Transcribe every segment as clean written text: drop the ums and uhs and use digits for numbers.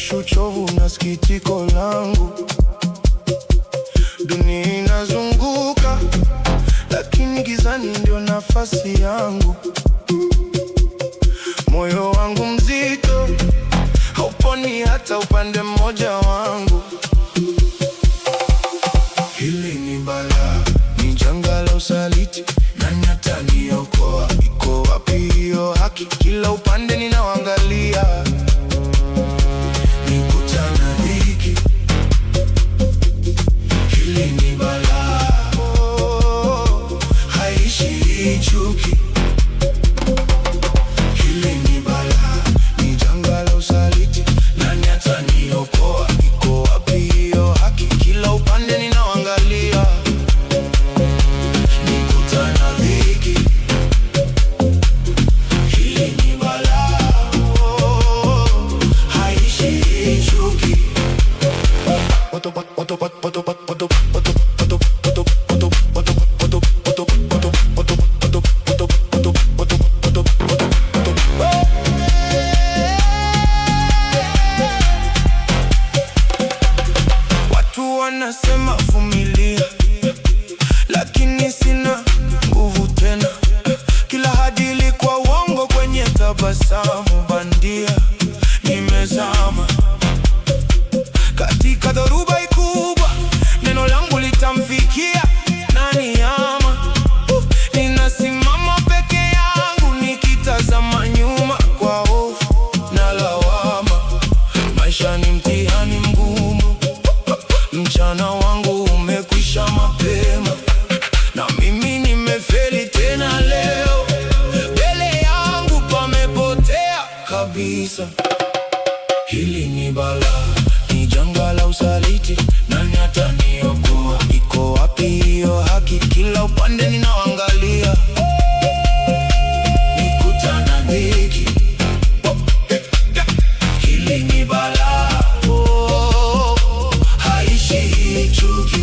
kuishi uchovu na sikitiko langu. Dunia inazunguka, lakini gizani ndio nafasi yangu. Moyo wangu mzito, hauponi hata upande mmoja wangu. Hili ni balaa, ni janga la usaliti. Nani ataniokoa? Iko wapi hiyo haki? Kila upande ninaangalia, nikutana dhiki. Hili ni balaa, haishi chuki. Hili ni balaa, ni janga la usaliti. Nani ataniokoa? Iko wapi hiyo haki? Kila upande ninaangalia, nikutana dhiki. Hili ni balaa, haishi chuki. Watu wanasema vumilia, lakini sina nguvu tena. Kila hadi ilikuwa uongo kwenye tabasamu bandia. Nimezama katika dhoruba kubwa, neno langu litamfikia nani? Ama ninasimama peke yangu, nikitazama nyuma kwa hofu na lawama. Maisha ni mtihani mgumu, mchana wangu umekwisha mapema, na mimi nimefeli tena leo. Mbele yangu pamepotea kabisa. Hili ni balaa, ni janga la usaliti. Nani ataniokoa? Iko wapi hiyo haki? Kila upande ninaangalia, nikutana dhiki. Hili ni balaa, haishi chuki.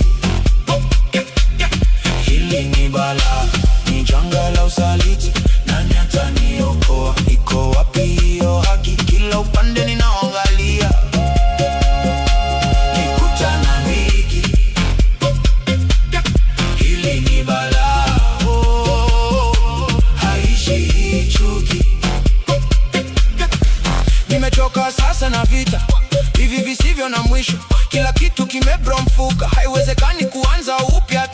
Hili ni balaa, ni janga la usaliti. Nani ataniokoa? Iko wapi hiyo haki? Kila upande ninaangalia, nikutana dhiki. Hili ni balaa, haishi chuki. Nimechoka sasa na vita hivi visivyo na mwisho. Kila kitu kimebromfuka, haiwezekani kuanza upya.